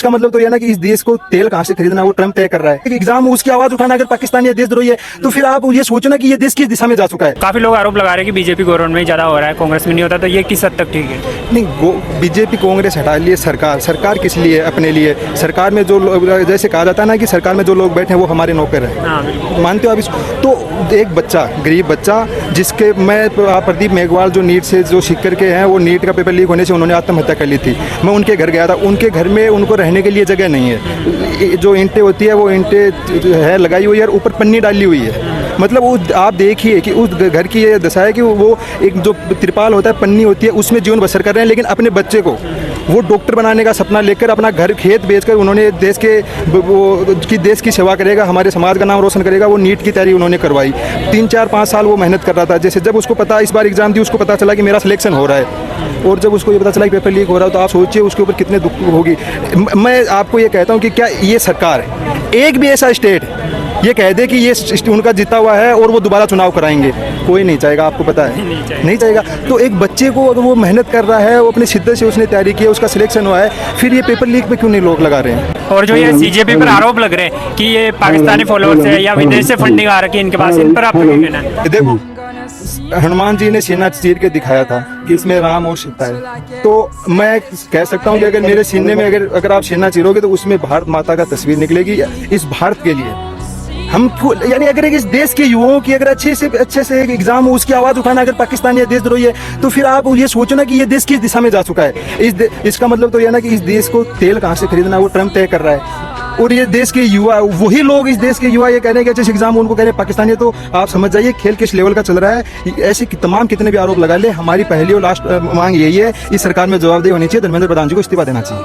इसका मतलब तो यह ना कि इस देश को तेल कहां से खरीदना वो ट्रम्प तय कर रहा है। एग्जाम उसकी आवाज उठाना अगर पाकिस्तान या देशद्रोही है तो फिर आप ये सोचो ना कि ये देश किस दिशा में जा चुका है। काफी लोग आरोप लगा रहे हैं कि बीजेपी गवर्नमेंट में ज्यादा हो रहा है, कांग्रेस में नहीं होता, तो ये किस हद तक ठीक है? नहीं, बीजेपी कांग्रेस हटा लिए सरकार किस लिए? अपने लिए। सरकार में जो जैसे कहा जाता है ना कि सरकार में जो लोग बैठे हैं वो हमारे नौकर हैं। हाँ, मानते हो आप इसको? तो एक बच्चा, गरीब बच्चा, जिसके मैं प्रदीप मेघवाल जो नीट से जो सीख करके हैं, वो नीट का पेपर लीक होने से उन्होंने आत्महत्या कर ली थी। मैं उनके घर गया था, उनके घर में उनको रहने के लिए जगह नहीं है। जो ईंटें होती है वो ईंटें है लगाई हुई है और ऊपर पन्नी डाली हुई है। मतलब वो आप देखिए कि उस घर की ये दशा है कि वो एक जो त्रिपाल होता है, पन्नी होती है, उसमें जीवन बसर कर रहे हैं। लेकिन अपने बच्चे को वो डॉक्टर बनाने का सपना लेकर अपना घर खेत बेचकर उन्होंने देश की सेवा करेगा, हमारे समाज का नाम रोशन करेगा, वो नीट की तैयारी उन्होंने करवाई। 3, 4, 5 साल वो मेहनत कर रहा था। जैसे जब उसको पता, इस बार एग्जाम दी, उसको पता चला कि मेरा सिलेक्शन हो रहा है, और जब उसको ये पता चला कि पेपर लीक हो रहा है, तो आप सोचिए उसके ऊपर कितने दुख होगी। मैं आपको ये कहता हूँ कि क्या ये सरकार एक भी ऐसा स्टेट ये कह दे कि ये उनका जीता हुआ है और वो दोबारा चुनाव कराएंगे? कोई नहीं चाहेगा, आपको पता है, नहीं चाहेगा। तो एक बच्चे को अगर वो मेहनत कर रहा है, वो अपनी शिद्दत से उसने तैयारी की है, उसका सिलेक्शन हुआ है, फिर ये पेपर लीक पे क्यों नहीं लोग लगा रहे हैं? और जो ये बीजेपी पर आरोप लग रहे हैं कि ये पाकिस्तानी फॉलोअर्स है या विदेश से फंडिंग आ रही है इनके पास, इन पर आपका क्या कहना है? देखो, हनुमान जी ने सीना चीर के दिखाया था कि इसमें राम और सीता है। तो मैं कह सकता हूँ कि अगर मेरे सीने में अगर आप सीना चीरोगे तो उसमें भारत माता का तस्वीर निकलेगी। इस भारत के लिए हम, यानी अगर इस देश के युवाओं की अगर अच्छे से एक एग्जाम हो, उसकी आवाज उठाना अगर पाकिस्तान या देशद्रोही है तो फिर आप ये सोचो ना कि ये देश किस दिशा में जा चुका है। इसका मतलब तो यह ना कि इस देश को तेल कहां से खरीदना वो ट्रम्प तय कर रहा है। और ये देश के युवा, वही लोग, इस देश के युवा ये कह रहे हैं कि अच्छे एग्जाम, उनको कह रहे हैं पाकिस्तानी है। तो आप समझ जाइए खेल किस लेवल का चल रहा है। ऐसे तमाम कितने भी आरोप लगा ले, हमारी पहली और लास्ट मांग यही है, इस सरकार में जवाबदेही होनी चाहिए। धर्मेंद्र प्रधान जी को इस्तीफा देना चाहिए।